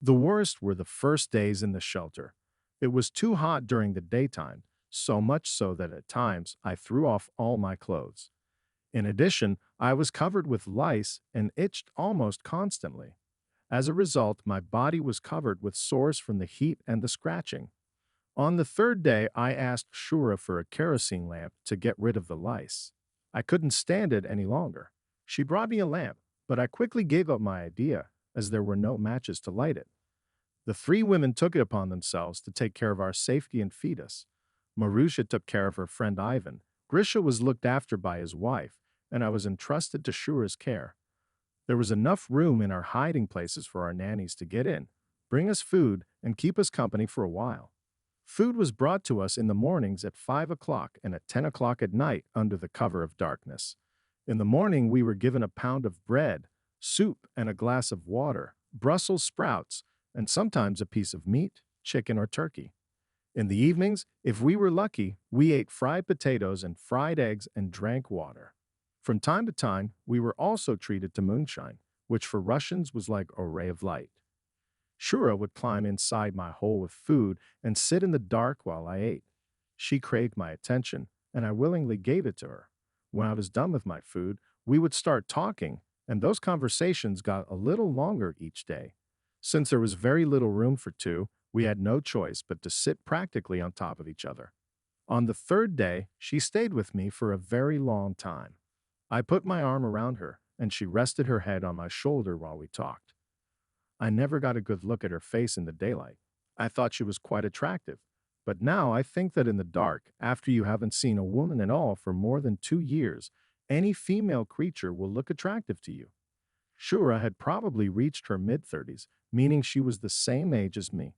The worst were the first days in the shelter. It was too hot during the daytime, so much so that at times I threw off all my clothes. In addition, I was covered with lice and itched almost constantly. As a result, my body was covered with sores from the heat and the scratching. On the third day, I asked Shura for a kerosene lamp to get rid of the lice. I couldn't stand it any longer. She brought me a lamp, but I quickly gave up my idea as there were no matches to light it. The three women took it upon themselves to take care of our safety and feed us. Marusha took care of her friend Ivan. Grisha was looked after by his wife, and I was entrusted to Shura's care. There was enough room in our hiding places for our nannies to get in, bring us food, and keep us company for a while. Food was brought to us in the mornings at 5 o'clock and at 10 o'clock at night under the cover of darkness. In the morning, we were given a pound of bread, soup, and a glass of water, Brussels sprouts, and sometimes a piece of meat, chicken, or turkey. In the evenings, if we were lucky, we ate fried potatoes and fried eggs and drank water. From time to time, we were also treated to moonshine, which for Russians was like a ray of light. Shura would climb inside my hole with food and sit in the dark while I ate. She craved my attention, and I willingly gave it to her. When I was done with my food, we would start talking, and those conversations got a little longer each day. Since there was very little room for two, we had no choice but to sit practically on top of each other. On the third day, she stayed with me for a very long time. I put my arm around her, and she rested her head on my shoulder while we talked. I never got a good look at her face in the daylight. I thought she was quite attractive, but now I think that in the dark, after you haven't seen a woman at all for more than 2 years, any female creature will look attractive to you. Shura had probably reached her mid-30s, meaning she was the same age as me.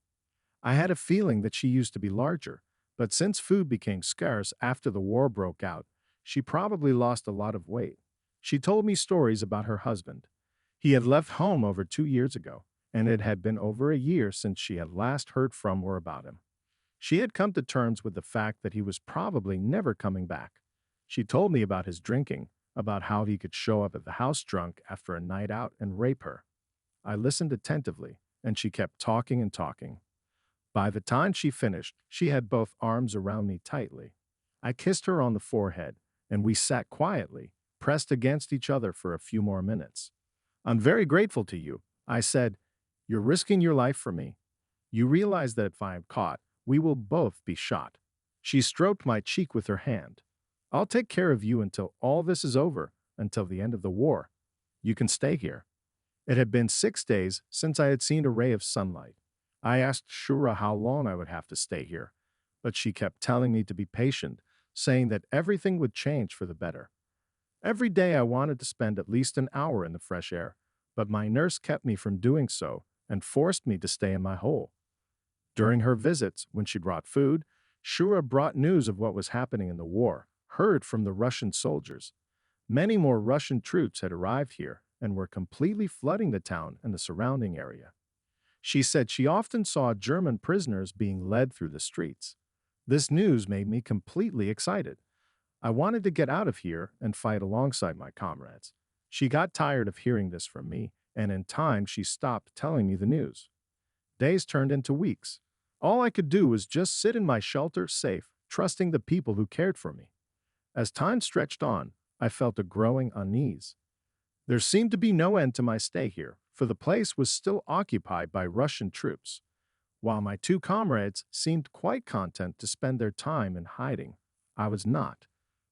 I had a feeling that she used to be larger, but since food became scarce after the war broke out, she probably lost a lot of weight. She told me stories about her husband. He had left home over 2 years ago, and it had been over a year since she had last heard from or about him. She had come to terms with the fact that he was probably never coming back. She told me about his drinking, about how he could show up at the house drunk after a night out and rape her. I listened attentively, and she kept talking and talking. By the time she finished, she had both arms around me tightly. I kissed her on the forehead, and we sat quietly, pressed against each other for a few more minutes. "I'm very grateful to you," I said. "You're risking your life for me. You realize that if I am caught, we will both be shot." She stroked my cheek with her hand. "I'll take care of you until all this is over, until the end of the war. You can stay here." It had been 6 days since I had seen a ray of sunlight. I asked Shura how long I would have to stay here, but she kept telling me to be patient, saying that everything would change for the better. Every day I wanted to spend at least an hour in the fresh air, but my nurse kept me from doing so and forced me to stay in my hole. During her visits, when she brought food, Shura brought news of what was happening in the war, heard from the Russian soldiers. Many more Russian troops had arrived here and were completely flooding the town and the surrounding area. She said she often saw German prisoners being led through the streets. This news made me completely excited. I wanted to get out of here and fight alongside my comrades. She got tired of hearing this from me, and in time she stopped telling me the news. Days turned into weeks. All I could do was just sit in my shelter, safe, trusting the people who cared for me. As time stretched on, I felt a growing unease. There seemed to be no end to my stay here, for the place was still occupied by Russian troops. While my two comrades seemed quite content to spend their time in hiding, I was not.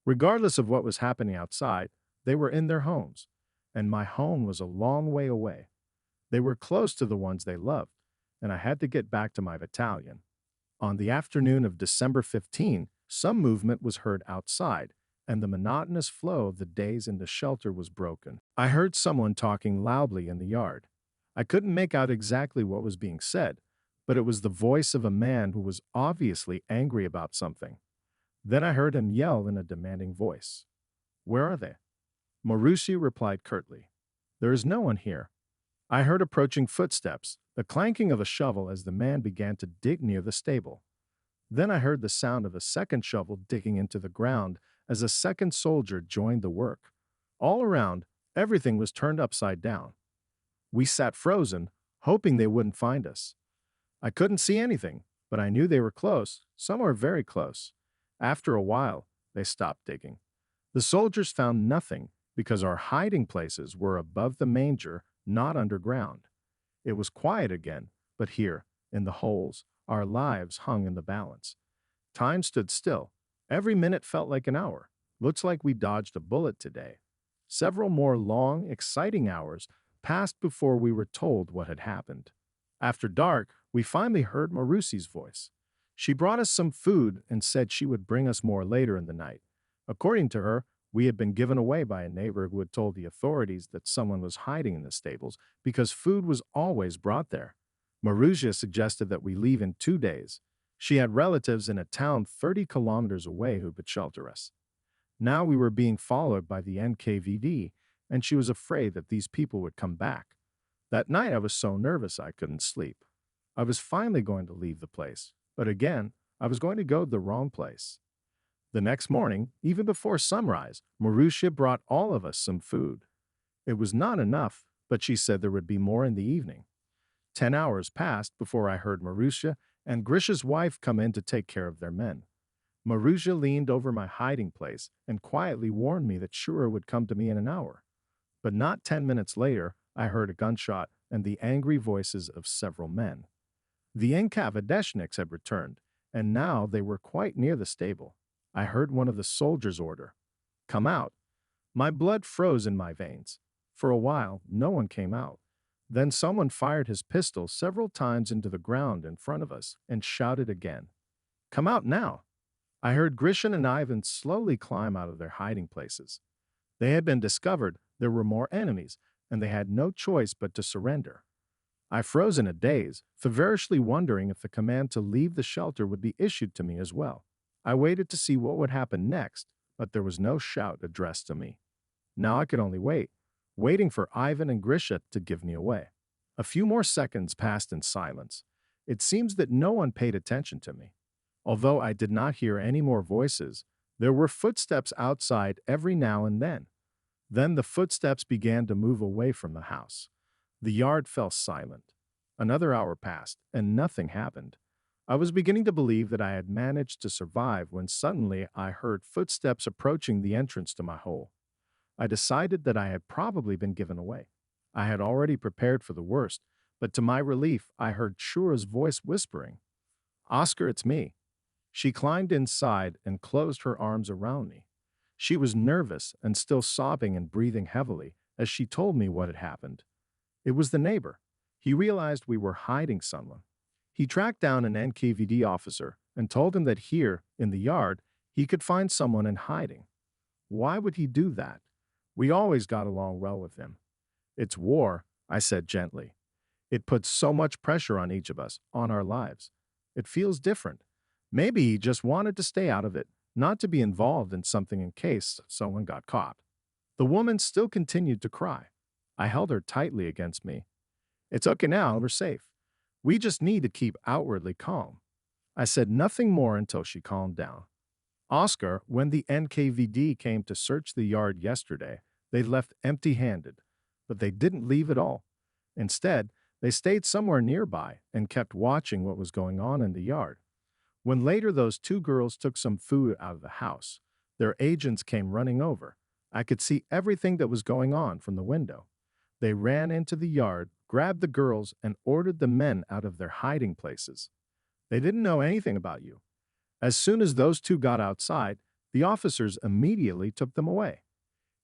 Regardless of what was happening outside, they were in their homes, and my home was a long way away. They were close to the ones they loved, and I had to get back to my battalion. On the afternoon of December 15, some movement was heard outside, and the monotonous flow of the days in the shelter was broken. I heard someone talking loudly in the yard. I couldn't make out exactly what was being said, but it was the voice of a man who was obviously angry about something. Then I heard him yell in a demanding voice, "Where are they?" Marusi replied curtly, "There is no one here." I heard approaching footsteps, the clanking of a shovel as the man began to dig near the stable. Then I heard the sound of a second shovel digging into the ground as a second soldier joined the work. All around, everything was turned upside down. We sat frozen, hoping they wouldn't find us. I couldn't see anything, but I knew they were close, somewhere very close. After a while, they stopped digging. The soldiers found nothing because our hiding places were above the manger, not underground. It was quiet again, but here, in the holes, our lives hung in the balance. Time stood still. Every minute felt like an hour. Looks like we dodged a bullet today. Several more long, exciting hours passed before we were told what had happened. After dark, we finally heard Marusi's voice. She brought us some food and said she would bring us more later in the night. According to her, we had been given away by a neighbor who had told the authorities that someone was hiding in the stables because food was always brought there. Maruzia suggested that we leave in 2 days. She had relatives in a town 30 kilometers away who could shelter us. Now we were being followed by the NKVD, and she was afraid that these people would come back. That night I was so nervous I couldn't sleep. I was finally going to leave the place, but again, I was going to go to the wrong place. The next morning, even before sunrise, Marusha brought all of us some food. It was not enough, but she said there would be more in the evening. 10 hours passed before I heard Marusha and Grisha's wife come in to take care of their men. Marusha leaned over my hiding place and quietly warned me that Shura would come to me in an hour. But not 10 minutes later, I heard a gunshot and the angry voices of several men. The NKVDniks had returned, and now they were quite near the stable. I heard one of the soldiers order, "Come out." My blood froze in my veins. For a while, no one came out. Then someone fired his pistol several times into the ground in front of us and shouted again, "Come out now." I heard Grishin and Ivan slowly climb out of their hiding places. They had been discovered, there were more enemies, and they had no choice but to surrender. I froze in a daze, feverishly wondering if the command to leave the shelter would be issued to me as well. I waited to see what would happen next, but there was no shout addressed to me. Now I could only wait, waiting for Ivan and Grisha to give me away. A few more seconds passed in silence. It seems that no one paid attention to me. Although I did not hear any more voices, there were footsteps outside every now and then. Then the footsteps began to move away from the house. The yard fell silent. Another hour passed, and nothing happened. I was beginning to believe that I had managed to survive when suddenly I heard footsteps approaching the entrance to my hole. I decided that I had probably been given away. I had already prepared for the worst, but to my relief, I heard Shura's voice whispering, "Oscar, it's me." She climbed inside and closed her arms around me. She was nervous and still sobbing and breathing heavily as she told me what had happened. It was the neighbor. He realized we were hiding someone. He tracked down an NKVD officer and told him that here, in the yard, he could find someone in hiding. Why would he do that? We always got along well with him. "It's war," I said gently. "It puts so much pressure on each of us, on our lives. It feels different. Maybe he just wanted to stay out of it, not to be involved in something in case someone got caught." The woman still continued to cry. I held her tightly against me. "It's okay now, we're safe. We just need to keep outwardly calm." I said nothing more until she calmed down. "Oscar, when the NKVD came to search the yard yesterday, they left empty-handed, but they didn't leave at all. Instead, they stayed somewhere nearby and kept watching what was going on in the yard. When later those two girls took some food out of the house, their agents came running over. I could see everything that was going on from the window. They ran into the yard, grabbed the girls, and ordered the men out of their hiding places. They didn't know anything about you. As soon as those two got outside, the officers immediately took them away.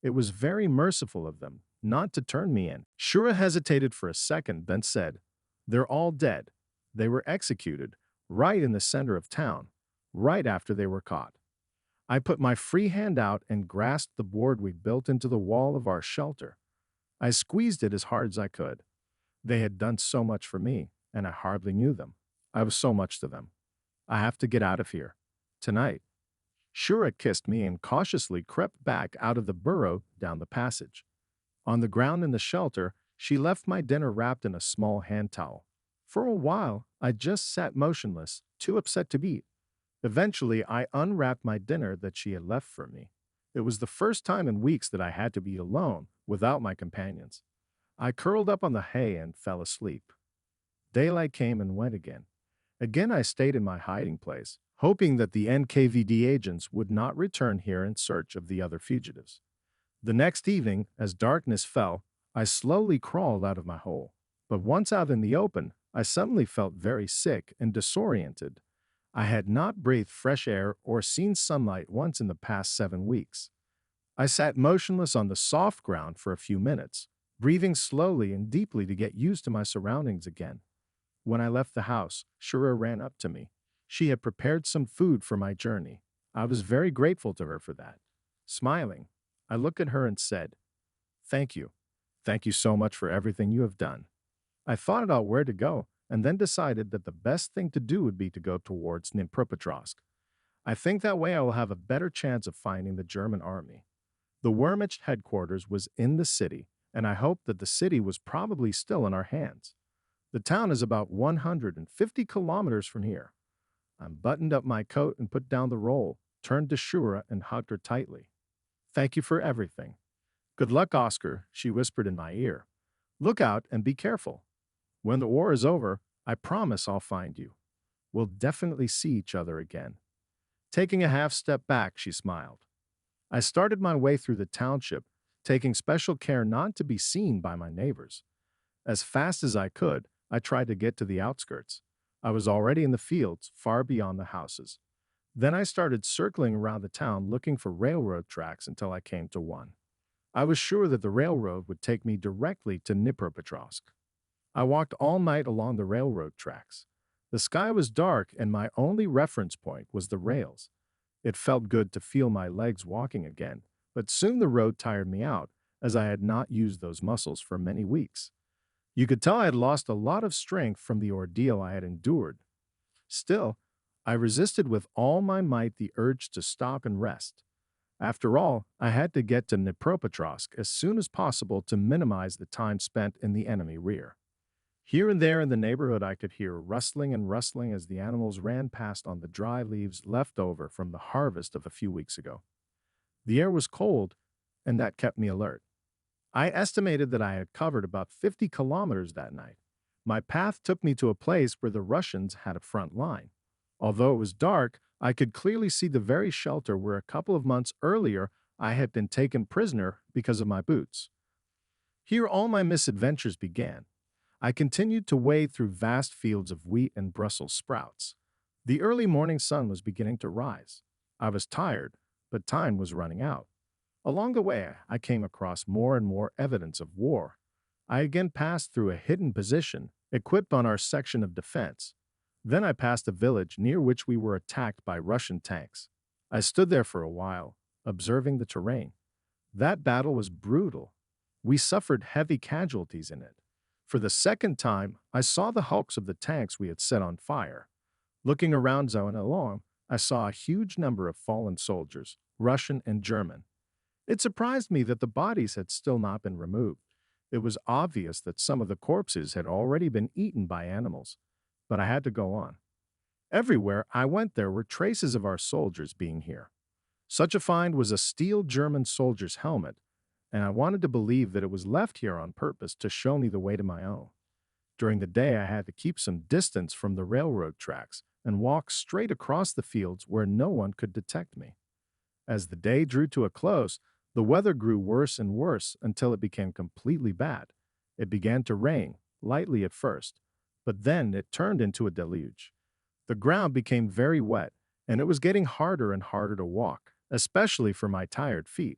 It was very merciful of them not to turn me in." Shura hesitated for a second, then said, "They're all dead. They were executed, right in the center of town, right after they were caught." I put my free hand out and grasped the board we'd built into the wall of our shelter. I squeezed it as hard as I could. They had done so much for me, and I hardly knew them. I was so much to them. I have to get out of here. Tonight. Shura kissed me and cautiously crept back out of the burrow down the passage. On the ground in the shelter, she left my dinner wrapped in a small hand towel. For a while, I just sat motionless, too upset to eat. Eventually, I unwrapped my dinner that she had left for me. It was the first time in weeks that I had to be alone without my companions. I curled up on the hay and fell asleep. Daylight came and went again. Again, I stayed in my hiding place, hoping that the NKVD agents would not return here in search of the other fugitives. The next evening, as darkness fell, I slowly crawled out of my hole. But once out in the open, I suddenly felt very sick and disoriented. I had not breathed fresh air or seen sunlight once in the past 7 weeks. I sat motionless on the soft ground for a few minutes, breathing slowly and deeply to get used to my surroundings again. When I left the house, Shura ran up to me. She had prepared some food for my journey. I was very grateful to her for that. Smiling, I looked at her and said, "Thank you. Thank you so much for everything you have done." I thought about where to go and then decided that the best thing to do would be to go towards Dnipropetrovsk. I think that way I will have a better chance of finding the German army. The Wehrmacht headquarters was in the city, and I hoped that the city was probably still in our hands. The town is about 150 kilometers from here. I buttoned up my coat and put down the roll, turned to Shura and hugged her tightly. "Thank you for everything." "Good luck, Oscar," she whispered in my ear. "Look out and be careful. When the war is over, I promise I'll find you. We'll definitely see each other again." Taking a half step back, she smiled. I started my way through the township, taking special care not to be seen by my neighbors. As fast as I could, I tried to get to the outskirts. I was already in the fields, far beyond the houses. Then I started circling around the town looking for railroad tracks until I came to one. I was sure that the railroad would take me directly to Dnipropetrovsk. I walked all night along the railroad tracks. The sky was dark and my only reference point was the rails. It felt good to feel my legs walking again, but soon the road tired me out, as I had not used those muscles for many weeks. You could tell I had lost a lot of strength from the ordeal I had endured. Still, I resisted with all my might the urge to stop and rest. After all, I had to get to Dnipropetrovsk as soon as possible to minimize the time spent in the enemy rear. Here and there in the neighborhood I could hear rustling and rustling as the animals ran past on the dry leaves left over from the harvest of a few weeks ago. The air was cold, and that kept me alert. I estimated that I had covered about 50 kilometers that night. My path took me to a place where the Russians had a front line. Although it was dark, I could clearly see the very shelter where a couple of months earlier I had been taken prisoner because of my boots. Here all my misadventures began. I continued to wade through vast fields of wheat and Brussels sprouts. The early morning sun was beginning to rise. I was tired, but time was running out. Along the way, I came across more and more evidence of war. I again passed through a hidden position, equipped on our section of defense. Then I passed a village near which we were attacked by Russian tanks. I stood there for a while, observing the terrain. That battle was brutal. We suffered heavy casualties in it. For the second time, I saw the hulks of the tanks we had set on fire. Looking around as I went along, I saw a huge number of fallen soldiers, Russian and German. It surprised me that the bodies had still not been removed. It was obvious that some of the corpses had already been eaten by animals. But I had to go on. Everywhere I went there were traces of our soldiers being here. Such a find was a steel German soldier's helmet, and I wanted to believe that it was left here on purpose to show me the way to my own. During the day, I had to keep some distance from the railroad tracks and walk straight across the fields where no one could detect me. As the day drew to a close, the weather grew worse and worse until it became completely bad. It began to rain, lightly at first, but then it turned into a deluge. The ground became very wet, and it was getting harder and harder to walk, especially for my tired feet.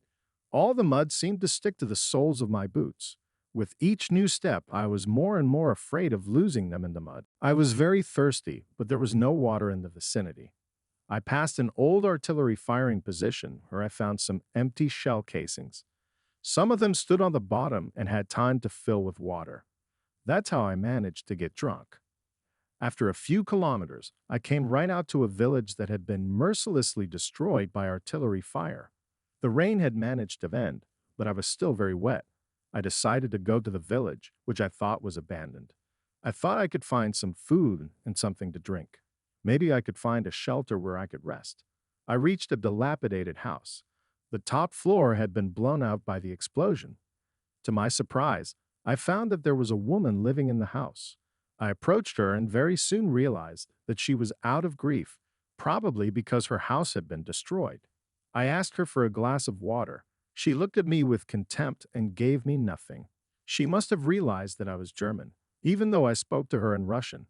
All the mud seemed to stick to the soles of my boots. With each new step, I was more and more afraid of losing them in the mud. I was very thirsty, but there was no water in the vicinity. I passed an old artillery firing position where I found some empty shell casings. Some of them stood on the bottom and had time to fill with water. That's how I managed to get drunk. After a few kilometers, I came right out to a village that had been mercilessly destroyed by artillery fire. The rain had managed to end, but I was still very wet. I decided to go to the village, which I thought was abandoned. I thought I could find some food and something to drink. Maybe I could find a shelter where I could rest. I reached a dilapidated house. The top floor had been blown out by the explosion. To my surprise, I found that there was a woman living in the house. I approached her and very soon realized that she was out of grief, probably because her house had been destroyed. I asked her for a glass of water. She looked at me with contempt and gave me nothing. She must have realized that I was German, even though I spoke to her in Russian.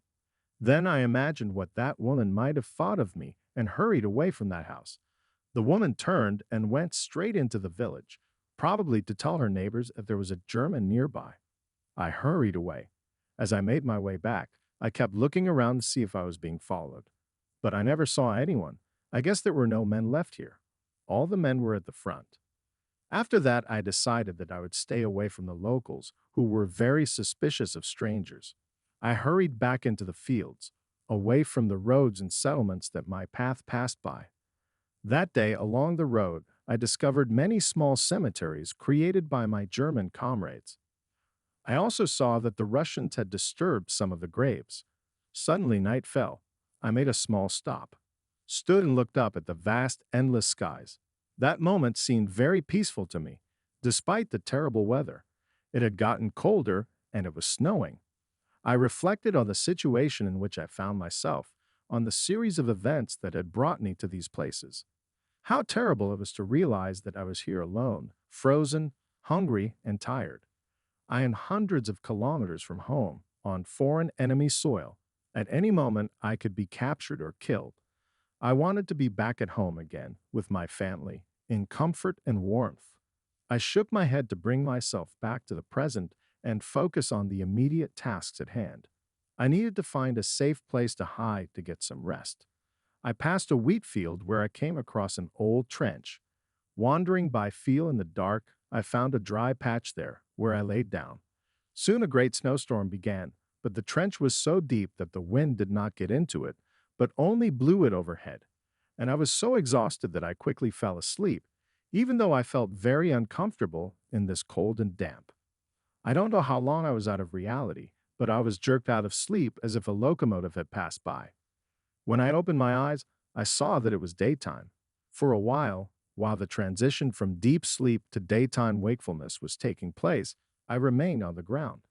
Then I imagined what that woman might have thought of me and hurried away from that house. The woman turned and went straight into the village, probably to tell her neighbors that there was a German nearby. I hurried away. As I made my way back, I kept looking around to see if I was being followed. But I never saw anyone. I guess there were no men left here. All the men were at the front. After that, I decided that I would stay away from the locals, who were very suspicious of strangers. I hurried back into the fields, away from the roads and settlements that my path passed by. That day, along the road, I discovered many small cemeteries created by my German comrades. I also saw that the Russians had disturbed some of the graves. Suddenly, night fell. I made a small stop, stood and looked up at the vast, endless skies. That moment seemed very peaceful to me, despite the terrible weather. It had gotten colder, and it was snowing. I reflected on the situation in which I found myself, on the series of events that had brought me to these places. How terrible it was to realize that I was here alone, frozen, hungry, and tired. I am hundreds of kilometers from home, on foreign enemy soil. At any moment, I could be captured or killed. I wanted to be back at home again, with my family, in comfort and warmth. I shook my head to bring myself back to the present and focus on the immediate tasks at hand. I needed to find a safe place to hide to get some rest. I passed a wheat field where I came across an old trench. Wandering by feel in the dark, I found a dry patch there, where I laid down. Soon a great snowstorm began, but the trench was so deep that the wind did not get into it, but only blew it overhead. And I was so exhausted that I quickly fell asleep, even though I felt very uncomfortable in this cold and damp. I don't know how long I was out of reality, but I was jerked out of sleep as if a locomotive had passed by. When I opened my eyes, I saw that it was daytime. For a while the transition from deep sleep to daytime wakefulness was taking place, I remained on the ground.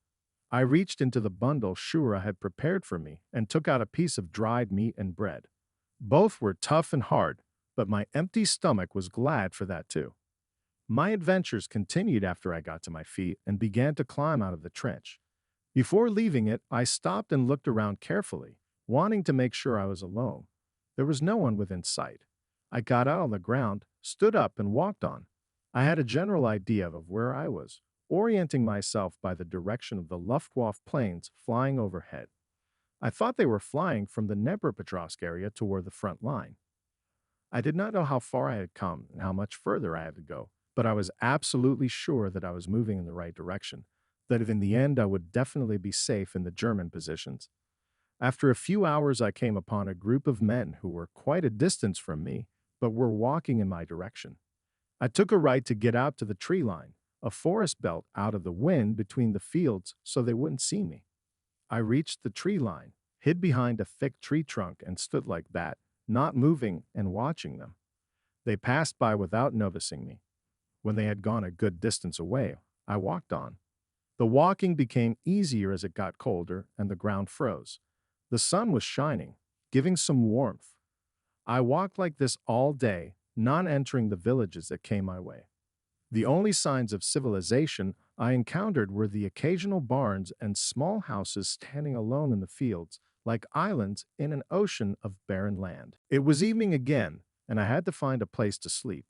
I reached into the bundle Shura had prepared for me and took out a piece of dried meat and bread. Both were tough and hard, but my empty stomach was glad for that too. My adventures continued after I got to my feet and began to climb out of the trench. Before leaving it, I stopped and looked around carefully, wanting to make sure I was alone. There was no one within sight. I got out on the ground, stood up, and walked on. I had a general idea of where I was, orienting myself by the direction of the Luftwaffe planes flying overhead. I thought they were flying from the Dnipropetrovsk area toward the front line. I did not know how far I had come and how much further I had to go, but I was absolutely sure that I was moving in the right direction, that in the end I would definitely be safe in the German positions. After a few hours, I came upon a group of men who were quite a distance from me, but were walking in my direction. I took a right to get out to the tree line, a forest belt out of the wind between the fields so they wouldn't see me. I reached the tree line, hid behind a thick tree trunk and stood like that, not moving and watching them. They passed by without noticing me. When they had gone a good distance away, I walked on. The walking became easier as it got colder and the ground froze. The sun was shining, giving some warmth. I walked like this all day, not entering the villages that came my way. The only signs of civilization I encountered were the occasional barns and small houses standing alone in the fields, like islands in an ocean of barren land. It was evening again, and I had to find a place to sleep.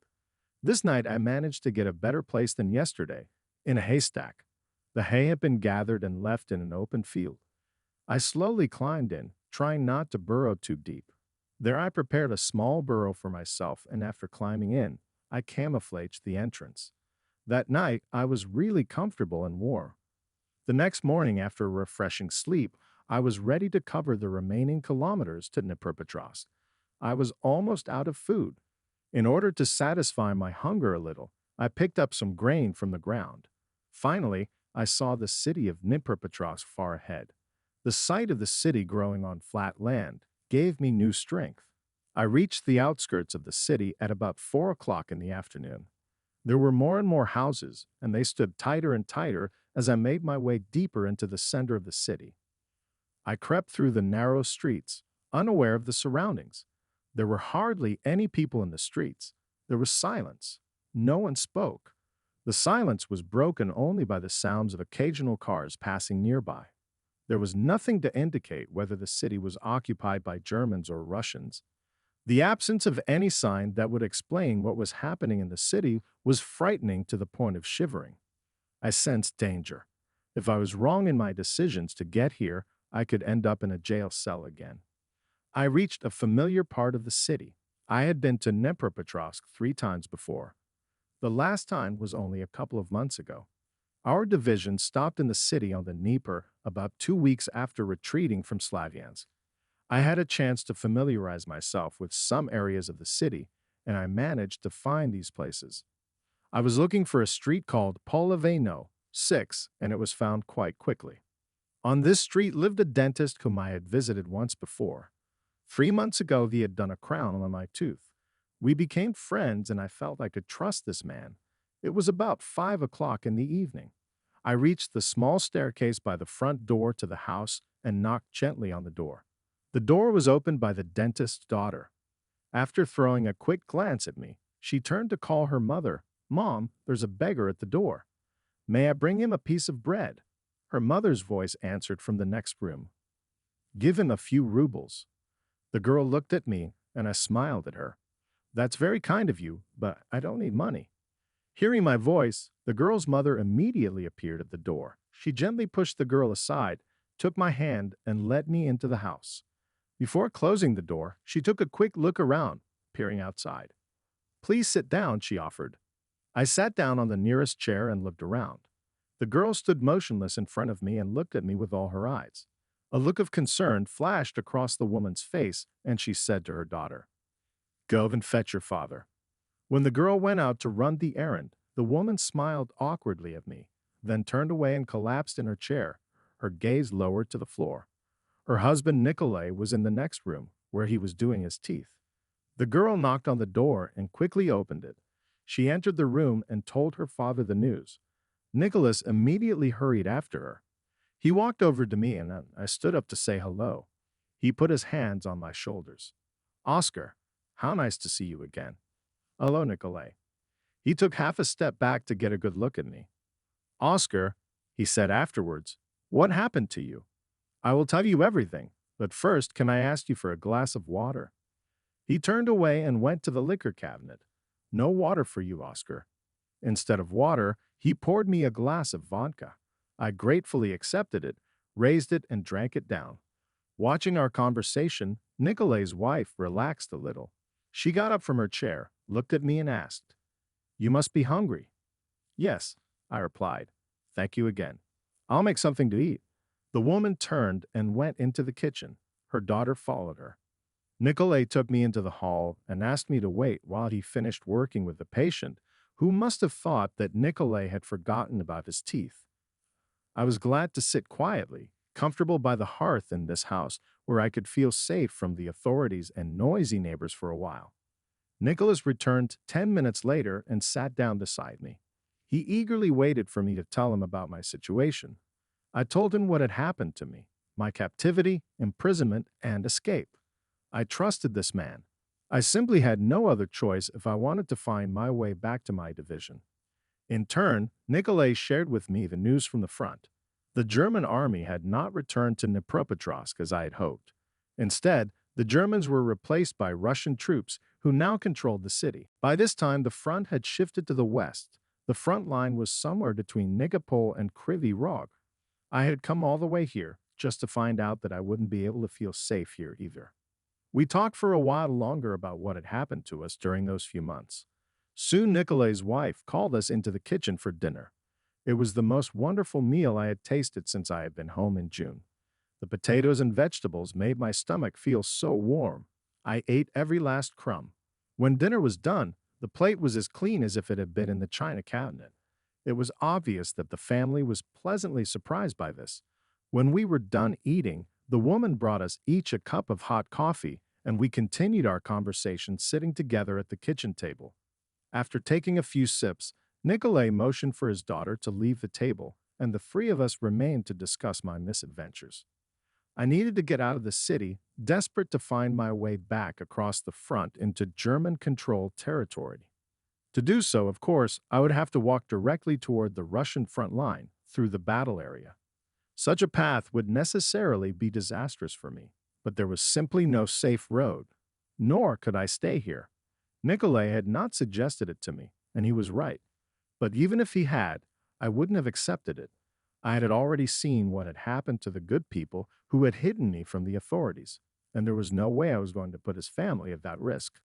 This night I managed to get a better place than yesterday, in a haystack. The hay had been gathered and left in an open field. I slowly climbed in, trying not to burrow too deep. There I prepared a small burrow for myself, and after climbing in, I camouflaged the entrance. That night, I was really comfortable and warm. The next morning, after a refreshing sleep, I was ready to cover the remaining kilometers to Dnipropetrovsk. I was almost out of food. In order to satisfy my hunger a little, I picked up some grain from the ground. Finally, I saw the city of Dnipropetrovsk far ahead. The sight of the city growing on flat land gave me new strength. I reached the outskirts of the city at about 4 o'clock in the afternoon. There were more and more houses, and they stood tighter and tighter as I made my way deeper into the center of the city. I crept through the narrow streets, unaware of the surroundings. There were hardly any people in the streets. There was silence. No one spoke. The silence was broken only by the sounds of occasional cars passing nearby. There was nothing to indicate whether the city was occupied by Germans or Russians. The absence of any sign that would explain what was happening in the city was frightening to the point of shivering. I sensed danger. If I was wrong in my decisions to get here, I could end up in a jail cell again. I reached a familiar part of the city. I had been to Dnipropetrovsk 3 times before. The last time was only a couple of months ago. Our division stopped in the city on the Dnieper about 2 weeks after retreating from Slavyansk. I had a chance to familiarize myself with some areas of the city, and I managed to find these places. I was looking for a street called Poloveno 6, and it was found quite quickly. On this street lived a dentist whom I had visited once before. 3 months ago, he had done a crown on my tooth. We became friends, and I felt I could trust this man. It was about 5 o'clock in the evening. I reached the small staircase by the front door to the house and knocked gently on the door. The door was opened by the dentist's daughter. After throwing a quick glance at me, she turned to call her mother. "Mom, there's a beggar at the door. May I bring him a piece of bread?" Her mother's voice answered from the next room. "Give him a few rubles." The girl looked at me, and I smiled at her. "That's very kind of you, but I don't need money." Hearing my voice, the girl's mother immediately appeared at the door. She gently pushed the girl aside, took my hand, and led me into the house. Before closing the door, she took a quick look around, peering outside. "Please sit down," she offered. I sat down on the nearest chair and looked around. The girl stood motionless in front of me and looked at me with all her eyes. A look of concern flashed across the woman's face, and she said to her daughter, "Go and fetch your father." When the girl went out to run the errand, the woman smiled awkwardly at me, then turned away and collapsed in her chair, her gaze lowered to the floor. Her husband Nikolai was in the next room, where he was doing his teeth. The girl knocked on the door and quickly opened it. She entered the room and told her father the news. Nicholas immediately hurried after her. He walked over to me and I stood up to say hello. He put his hands on my shoulders. "Oscar, how nice to see you again." "Hello, Nikolai." He took half a step back to get a good look at me. "Oscar," he said afterwards, "what happened to you?" "I will tell you everything, but first, can I ask you for a glass of water?" He turned away and went to the liquor cabinet. "No water for you, Oscar." Instead of water, he poured me a glass of vodka. I gratefully accepted it, raised it, and drank it down. Watching our conversation, Nikolai's wife relaxed a little. She got up from her chair, looked at me, and asked, "You must be hungry." "Yes," I replied. "Thank you again. I'll make something to eat." The woman turned and went into the kitchen. Her daughter followed her. Nikolai took me into the hall and asked me to wait while he finished working with the patient, who must have thought that Nikolai had forgotten about his teeth. I was glad to sit quietly, comfortable by the hearth in this house where I could feel safe from the authorities and noisy neighbors for a while. Nicholas returned 10 minutes later and sat down beside me. He eagerly waited for me to tell him about my situation. I told him what had happened to me, my captivity, imprisonment, and escape. I trusted this man. I simply had no other choice if I wanted to find my way back to my division. In turn, Nikolai shared with me the news from the front. The German army had not returned to Dnipropetrovsk as I had hoped. Instead, the Germans were replaced by Russian troops who now controlled the city. By this time, the front had shifted to the west. The front line was somewhere between Nikopol and Kryvyi Rog. I had come all the way here just to find out that I wouldn't be able to feel safe here either. We talked for a while longer about what had happened to us during those few months. Soon Nikolai's wife called us into the kitchen for dinner. It was the most wonderful meal I had tasted since I had been home in June. The potatoes and vegetables made my stomach feel so warm. I ate every last crumb. When dinner was done, the plate was as clean as if it had been in the china cabinet. It was obvious that the family was pleasantly surprised by this. When we were done eating, the woman brought us each a cup of hot coffee, and we continued our conversation sitting together at the kitchen table. After taking a few sips, Nikolai motioned for his daughter to leave the table, and the three of us remained to discuss my misadventures. I needed to get out of the city, desperate to find my way back across the front into German-controlled territory. To do so, of course, I would have to walk directly toward the Russian front line through the battle area. Such a path would necessarily be disastrous for me, but there was simply no safe road. Nor could I stay here. Nikolay had not suggested it to me, and he was right. But even if he had, I wouldn't have accepted it. I had already seen what had happened to the good people who had hidden me from the authorities, and there was no way I was going to put his family at that risk.